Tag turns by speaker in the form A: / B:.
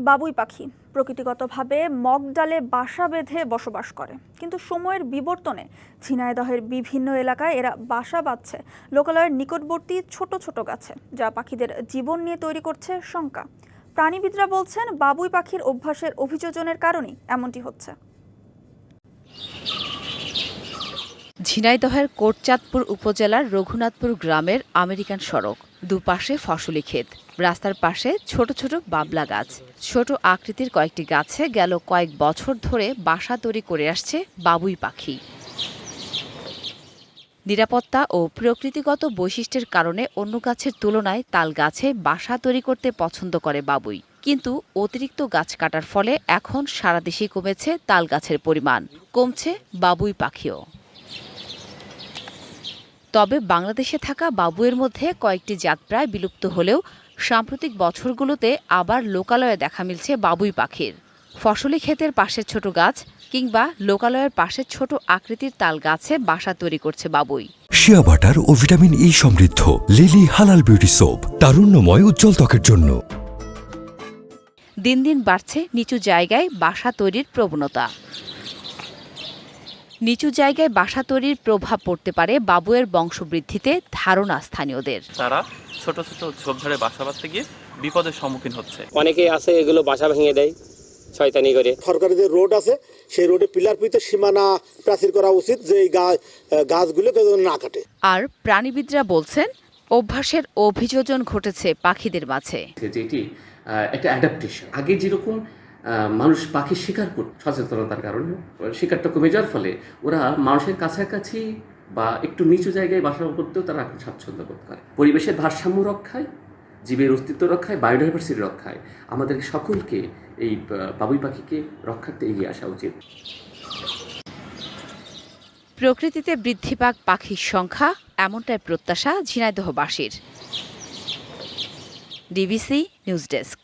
A: বাবুই পাখি প্রকৃতিগতভাবে মগডালে বাসা বেঁধে বসবাস করে, কিন্তু সময়ের বিবর্তনে ঝিনাইদহের বিভিন্ন এলাকায় এরা বাসা বাঁধছে লোকালয়ের নিকটবর্তী ছোট ছোট গাছে, যা পাখিদের জীবন নিয়ে তৈরি করছে শঙ্কা। প্রাণীবিদরা বলছেন, বাবুই পাখির অভ্যাসের অভিযোজনের কারণেই এমনটি হচ্ছে।
B: ঝিনাইদহের কোটচাঁদপুর উপজেলার রঘুনাথপুর গ্রামের আমেরিকান সড়ক, দুপাশে ফসলি ক্ষেত, রাস্তার পাশে ছোট ছোট বাবলা গাছ। ছোট আকৃতির কয়েকটি গাছে গেল কয়েক বছর ধরে বাসা তৈরি করে আসছে বাবুই পাখি। নিরাপত্তা ও প্রকৃতিগত বৈশিষ্ট্যের কারণে অন্য গাছের তুলনায় তাল গাছে বাসা তৈরি করতে পছন্দ করে বাবুই। কিন্তু অতিরিক্ত গাছ কাটার ফলে এখন সারা দেশেই কমেছে তাল গাছের পরিমাণ, কমছে বাবুই পাখিও। তবে বাংলাদেশে থাকা বাবুইয়ের মধ্যে কয়েকটি জাত প্রায় বিলুপ্ত হলেও সাম্প্রতিক বছরগুলোতে আবার লোকালয়ে দেখা মিলছে বাবুই পাখির। ফসলি ক্ষেতের পাশের ছোট গাছ কিংবা লোকালয়ের পাশের ছোট আকৃতির তাল গাছে বাসা তৈরি করছে বাবুই।
C: শিয়া বাটার ও ভিটামিন ই সমৃদ্ধ লিলি হালাল বিউটি সোপ, তারুণ্যময় উজ্জ্বল ত্বকের জন্য।
B: দিন দিন বাড়ছে নিচু জায়গায় বাসা তৈরির প্রবণতা। নিচু জায়গায় বাসা তৈরির প্রভাব পড়তে পারে বাবুইয়ের বংশবৃদ্ধিতে ধারণা স্থানীয়দের।
D: তারা ছোট ছোট ঝোপঝাড়ে বাসা বাঁধতে গিয়ে বিপদের সম্মুখীন হচ্ছে।
E: অনেকেই আছে এগুলো বাসা ভেঙে দেয় শয়তানি করে।
F: সরকারি যে রোড আছে সেই রোডে পিলার পিতে সীমানা প্রাচীর করা উচিত, যে এই গাছগুলো না কাটে।
B: আর প্রাণীবিদরা বলছেন, অভ্যাসের অভিযোজন ঘটেছে পাখিদের মাঝে।
G: যেটি একটা অ্যাডাপ্টেশন। আগে যেরকম মানুষ পাখি শিকার করত, সচেতনতার কারণে শিকারটা কমে যাওয়ার ফলে ওরা মানুষের কাছাকাছি বা একটু নিচু জায়গায় বাসা করতেও তারা এখন স্বাচ্ছন্দ্য বোধ করে। পরিবেশের ভারসাম্য রক্ষায়, জীবের অস্তিত্ব রক্ষায়, বায়োডাইভার্সিটি রক্ষায় আমাদের সকলকে এই বাবুই পাখিকে রক্ষার্থে এগিয়ে আসা উচিত।
B: প্রকৃতিতে বৃদ্ধি পাক পাখির সংখ্যা, এমনটাই প্রত্যাশা ঝিনাইদহবাসীর। DBC news desk.